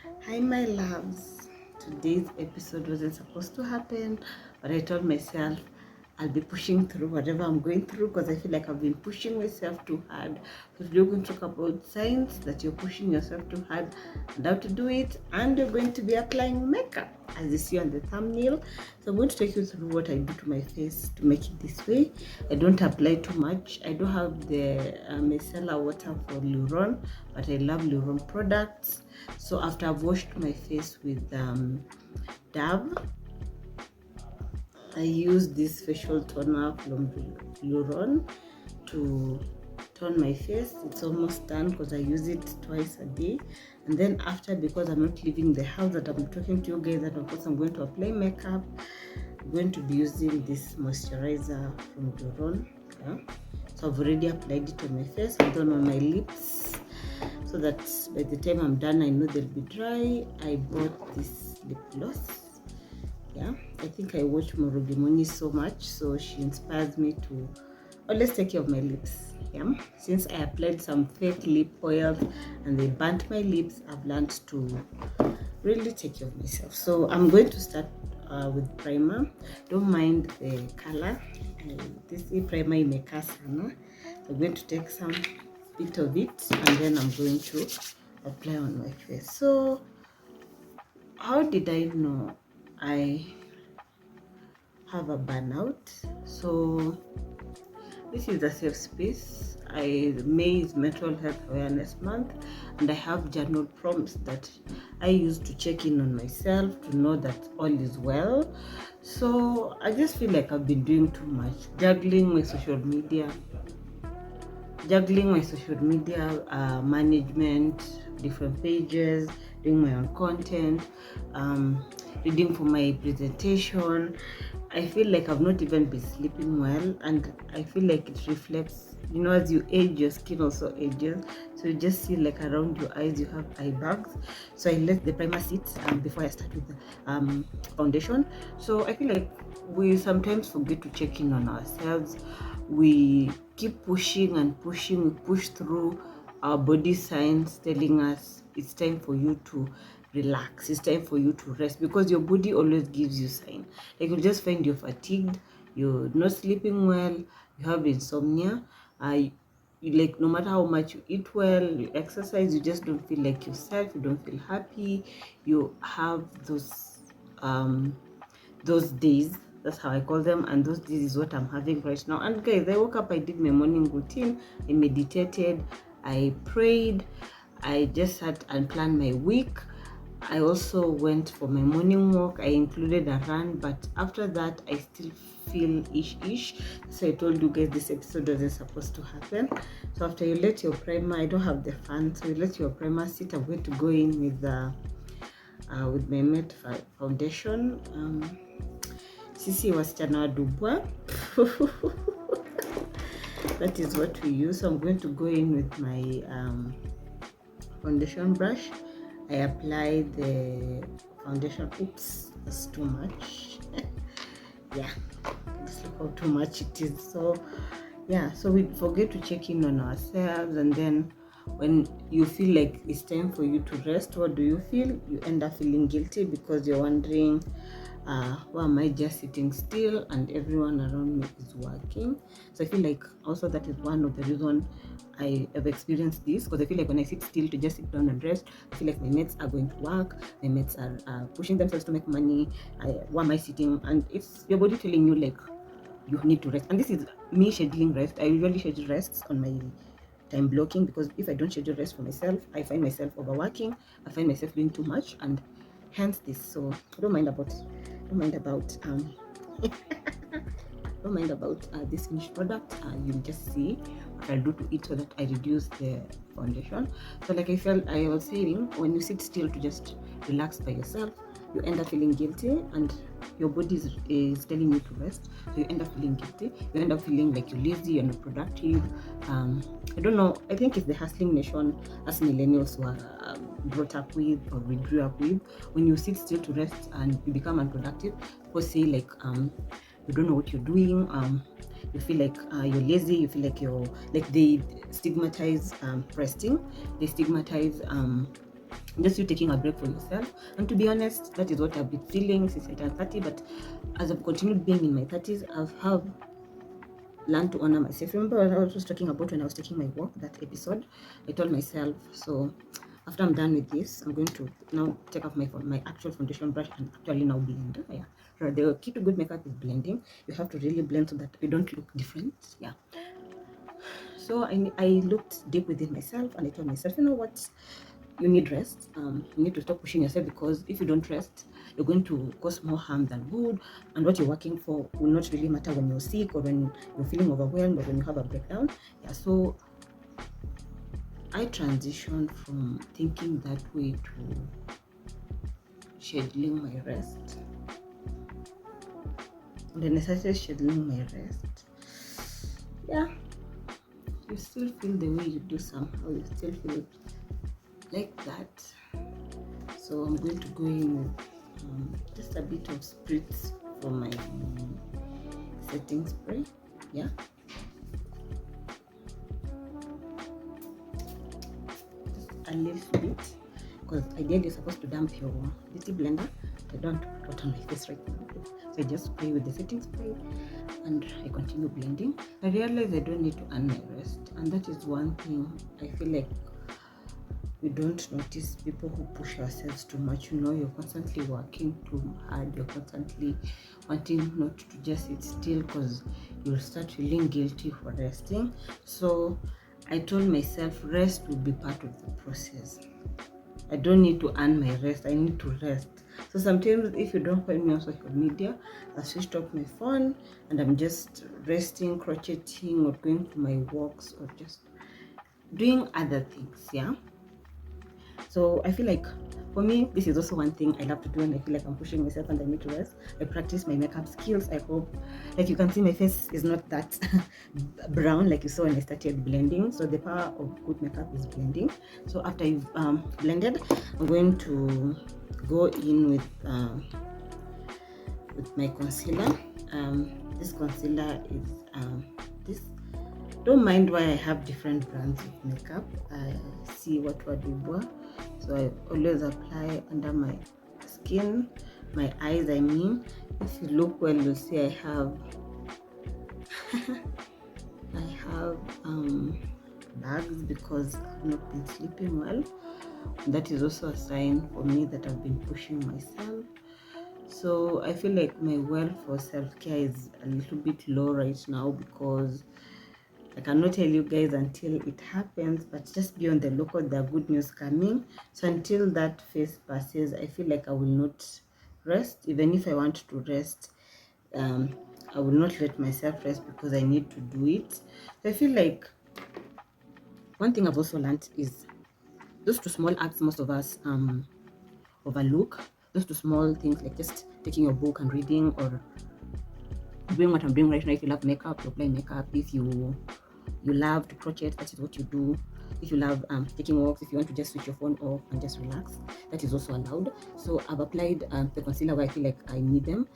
Hi, my loves. Today's episode wasn't supposed to happen, but I told myself I'll be pushing through whatever I'm going through because I feel like I've been pushing myself too hard. So today we're going to talk about signs that you're pushing yourself too hard and how to do it. And you're going to be applying makeup, as you see on the thumbnail. So I'm going to take you through what I do to my face to make it this way. I don't apply too much. I do have the micellar water for Luron, but I love Luron products. So after I've washed my face with Dove, I use this facial toner from Luron to tone my face. It's almost done because I use it twice a day. And then after, because I'm not leaving the house that I'm talking to you guys, and of course I'm going to apply makeup, I'm going to be using this moisturizer from Luron. Yeah. So I've already applied it on my face and then on my lips, so that by the time I'm done I know they'll be dry. I bought this lip gloss. Yeah, I think I watch Morogimoni so much, so she inspires me to always take care of my lips. Yeah, since I applied some fake lip oils and they burnt my lips, I've learned to really take care of myself. So I'm going to start with primer. Don't mind the color. This primer imekaa sana. So I'm going to take some bit of it and then I'm going to apply on my face. So how did I know I have a burnout? So this is a safe space. May is Mental Health Awareness Month, and I have journal prompts that I use to check in on myself to know that all is well. So I just feel like I've been doing too much, juggling my social media management, different pages, doing my own content, reading for my presentation. I feel like I've not even been sleeping well, and I feel like it reflects, as you age, your skin also ages. So you just see like around your eyes you have eye bags. So I let the primer sit before I start with the foundation. So I feel like we sometimes forget to check in on ourselves. We keep pushing and pushing. We push through our body signs telling us it's time for you to relax, it's time for you to rest, because your body always gives you sign. Like you just find you're fatigued, you're not sleeping well, you have insomnia, like no matter how much you eat well, you exercise, you just don't feel like yourself, you don't feel happy, you have those days. That's how I call them, and those days is what I'm having right now. And guys, I woke up, I did my morning routine, I meditated, I prayed, I just sat and planned my week. I also went for my morning walk. I included a run, but after that I still feel ish. So I told you guys this episode wasn't supposed to happen. So after you let your primer, I don't have the fan, so you let your primer sit. I'm going to go in with my matte foundation. Sisi wasichana wa Dubwa. That is what we use. So I'm going to go in with my foundation brush. I apply the foundation. Oops, that's too much. Yeah, just look how too much it is. So yeah, so we forget to check in on ourselves, and then when you feel like it's time for you to rest, what do you feel? You end up feeling guilty because you're wondering, why am I just sitting still and everyone around me is working? So I feel like also that is one of the reasons I have experienced this, because I feel like when I sit still to just sit down and rest, I feel like my mates are going to work, my mates are pushing themselves to make money. Why am I sitting? And it's your body telling you like you need to rest. And this is me scheduling rest. I usually schedule rests on my time blocking, because if I don't schedule rest for myself, I find myself overworking, I find myself doing too much, and hence this. So don't mind about don't mind about this finished product. You'll just see what I'll do to it so that I reduce the foundation. So like I was saying, when you sit still to just relax by yourself, you end up feeling guilty, and your body is telling you to rest, so you end up feeling guilty, you end up feeling like you're lazy, you're not productive. I don't know, I think it's the hustling nation as millennials were brought up with, or we grew up with. When you sit still to rest and you become unproductive, people say like you don't know what you're doing, you feel like you're lazy, you feel like they stigmatize resting, they stigmatize just you taking a break for yourself. And to be honest, that is what I've been feeling since I turned 30. But as I've continued being in my 30s, have learned to honor myself. Remember what I was talking about when I was taking my walk, that episode? I told myself, so after I'm done with this, I'm going to now take off my actual foundation brush and actually now blend. Yeah. So the key to good makeup is blending. You have to really blend so that you don't look different. Yeah. So I looked deep within myself and I told myself, you know what? You need rest. You need to stop pushing yourself, because if you don't rest, you're going to cause more harm than good. And what you're working for will not really matter when you're sick or when you're feeling overwhelmed or when you have a breakdown. Yeah. So I transitioned from thinking that way to scheduling my rest. And then I started scheduling my rest. Yeah. You still feel the way you do somehow. You still feel like that. So I'm going to go in with just a bit of spritz for my setting spray. Yeah. Just a little bit, because ideally you're supposed to dump your beauty blender. I don't put on my face right now. So I just spray with the setting spray and I continue blending. I realize I don't need to earn my rest, and that is one thing I feel like we don't notice. People who push ourselves too much, you're constantly working too hard, you're constantly wanting not to just sit still, because you'll start feeling guilty for resting. So I told myself rest will be part of the process. I don't need to earn my rest, I need to rest. So sometimes if you don't find me on social media, I switched off my phone and I'm just resting, crocheting, or going for my walks, or just doing other things. Yeah. So I feel like for me, this is also one thing I love to do, and I feel like I'm pushing myself and I need to rest. I practice my makeup skills. I hope, like you can see, my face is not that brown like you saw when I started blending. So the power of good makeup is blending. So after you've blended, I'm going to go in with my concealer. This concealer is this. Don't mind why I have different brands of makeup. I see what were. So I always apply under my skin, my eyes. I mean, if you look well, you'll see I have bags because I've not been sleeping well. That is also a sign for me that I've been pushing myself. So I feel like my well for self-care is a little bit low right now, because I cannot tell you guys until it happens, but just be on the lookout. There are good news coming. So until that phase passes, I feel like I will not rest. Even if I want to rest, I will not let myself rest because I need to do it. So I feel like one thing I've also learned is those two small acts most of us overlook. Those two small things, like just taking your book and reading, or doing what I'm doing right now. If you love makeup, you apply makeup. If you love to crochet, that is what you do. If you love taking walks, if you want to just switch your phone off and just relax, that is also allowed. So I've applied the concealer where I feel like I need them.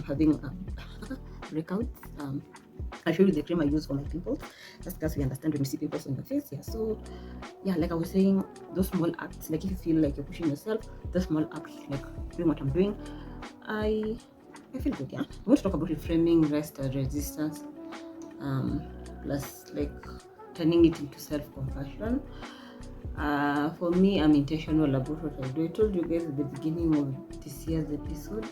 Having breakouts. I show you the cream I use for my pimples, just because we understand when we see pimples on the face. Yeah. So yeah, like I was saying, those small acts, like if you feel like you're pushing yourself, those small acts, like doing what I'm doing, I feel good. Yeah. I want to talk about reframing rest and resistance, plus like turning it into self-compassion. For me, I'm intentional about what I do. I told you guys at the beginning of this year's episode,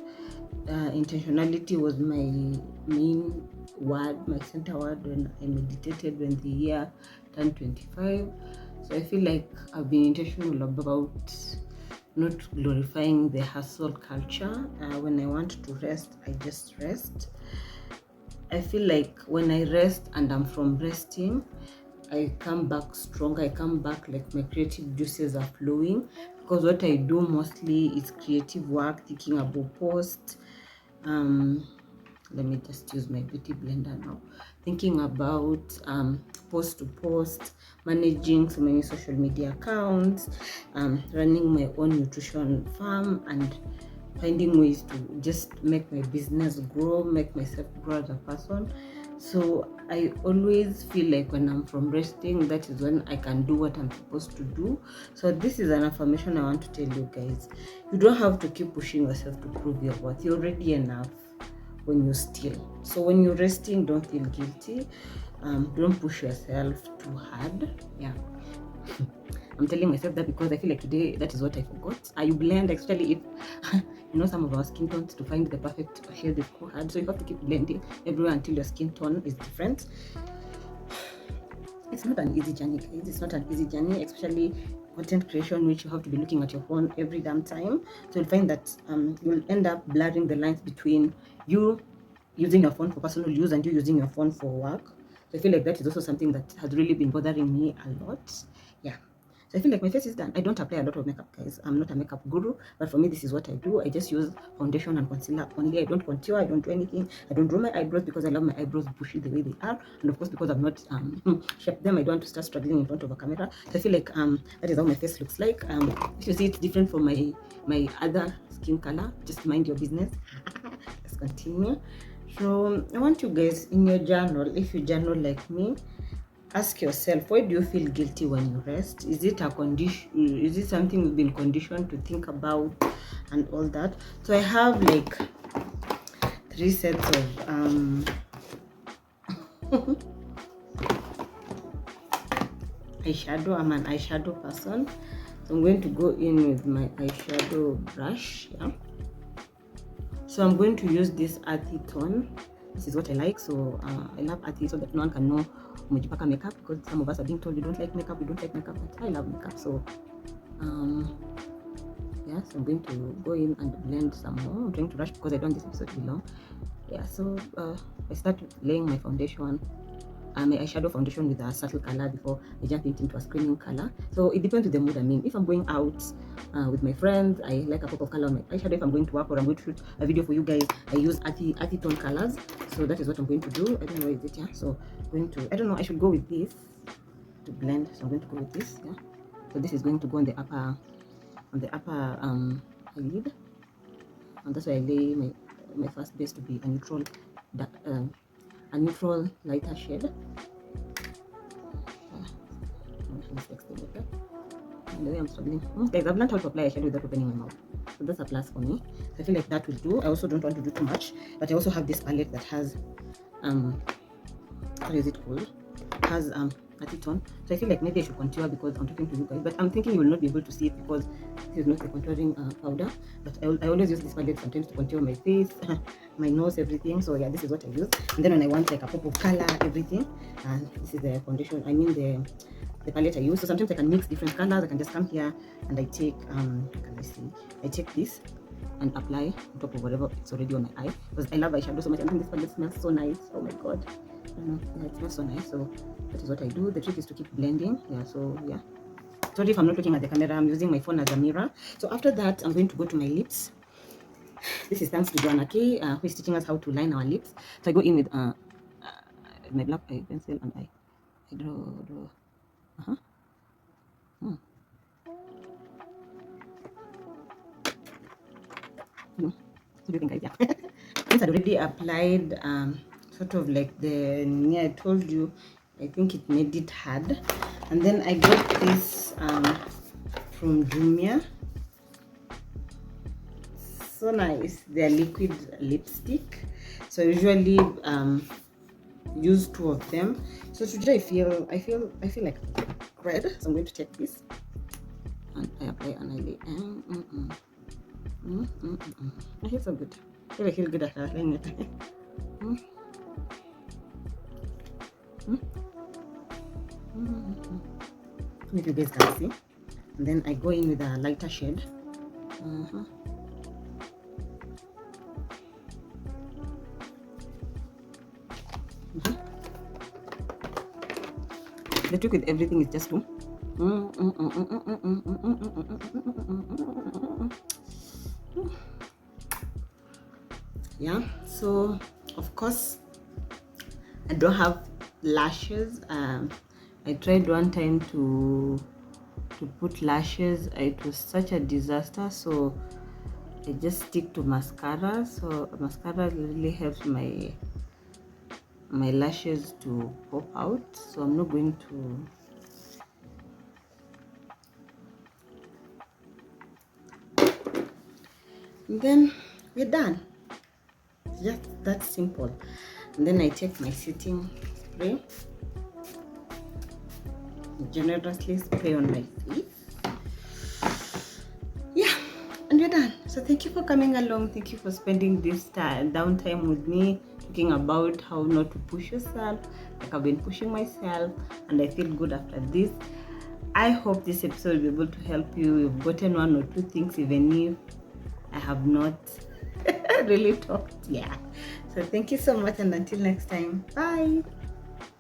intentionality was my main word, my center word when I meditated when the year turned 25. So I feel like I've been intentional about not glorifying the hustle culture. When I want to rest, I just rest. I feel like when I rest and I'm from resting, I come back stronger. I come back like my creative juices are flowing, because what I do mostly is creative work, thinking about posts. Let me just use my beauty blender now. Thinking about post to post, managing so many social media accounts, running my own nutrition farm, and finding ways to just make my business grow, make myself grow as a person. So I always feel like when I'm from resting, that is when I can do what I'm supposed to do. So this is an affirmation I want to tell you guys. You don't have to keep pushing yourself to prove your worth. You're already enough when you're still. So when you're resting, don't feel guilty. Don't push yourself too hard. Yeah. I'm telling myself that because I feel like today that is what I forgot. You blend, especially if you know some of our skin tones, to find the perfect shade is so hard. So you have to keep blending everywhere until your skin tone is different. It's not an easy journey, guys. It's not an easy journey, especially content creation, which you have to be looking at your phone every damn time. So you'll find that you'll end up blurring the lines between you using your phone for personal use and you using your phone for work. So I feel like that is also something that has really been bothering me a lot. Yeah. So I feel like my face is done. I don't apply a lot of makeup, guys. I'm not a makeup guru, but for me, this is what I do. I just use foundation and concealer only. I don't contour. I don't do anything. I don't draw my eyebrows because I love my eyebrows bushy the way they are, and of course because I've not shaped them, I don't want to start struggling in front of a camera. So I feel like that is how my face looks like. If you see it's different from my other skin color, just mind your business. Let's continue. So I want you guys in your journal, if you journal like me, ask yourself, why do you feel guilty when you rest? Is it a condition? Is it something you've been conditioned to think about and all that? So I have like 3 sets of eyeshadow. I'm an eyeshadow person, so I'm going to go in with my eyeshadow brush. Yeah. So I'm going to use this earthy tone. This is what I like. So I love earthy so that no one can know umejipaka makeup, because some of us are being told we don't like makeup, but I love makeup. So yeah, so I'm going to go in and blend some more. I'm trying to rush because I don't want this episode to be long. Yeah, so I start laying my foundation, my eyeshadow foundation with a subtle color before I jump into a screaming color. So it depends on the mood I'm in. If I'm going out with my friends, I like a pop of color on my eyeshadow. If I'm going to work or I'm going to shoot a video for you guys, I use earthy tone colors. So that is what I'm going to do. I don't know where is it. Yeah, so I'm going to, I don't know, I should go with this to blend. So I'm going to go with this. Yeah, so this is going to go on the upper eyelid, and that's why I lay my first base to be a neutral lighter shade. And the way I'm struggling, guys, I've learned how to apply eyeshadow without opening my mouth, so that's a plus for me. So I feel like that will do. I also don't want to do too much, but I also have this palette that has what is it called? Has earthy tone. So I feel like maybe I should contour because I'm talking to you guys, but I'm thinking you will not be able to see it because this is not the contouring powder. But I always use this palette sometimes to contour my face, my nose, everything. So yeah, this is what I use. And then when I want like a pop of color, everything, and this is the foundation, I mean the palette I use. So sometimes I can mix different colors. I can just come here and I take I take this and apply on top of whatever it's already on my eye, because I love eyeshadow so much. I think this palette smells so nice. Oh my god, I don't know, yeah, it smells so nice. So that is what I do. The trick is to keep blending. Yeah, so yeah, sorry if I'm not looking at the camera, I'm using my phone as a mirror. So after that, I'm going to go to my lips. This is thanks to Joanna K, who is teaching us how to line our lips. So I go in with my black eye pencil and I draw. What do you think, guys? Yeah. Since I'd already applied sort of like the near I told you, I think it made it hard. And then I got this from Jumia. So nice. They're liquid lipstick. So I usually use 2 of them. So today I feel like red. So I'm going to take this and I apply and I lay. I feel so good. I feel good after applying it. If you guys can see. And then I go in with a lighter shade. The trick with everything is just to yeah. So of course I don't have lashes. I tried one time to put lashes. It was such a disaster, so I just stick to mascara. So mascara really helps my my lashes to pop out, so I'm not going to. And then we're done. Just that simple. And then I take my setting spray, generously spray on my face. Yeah, and we're done. So thank you for coming along. Thank you for spending this downtime with me, talking about how not to push yourself. Like I've been pushing myself, and I feel good after this. I hope this episode will be able to help you. You've gotten one or two things, even if I have not really talked. Yeah. So thank you so much, and until next time, bye.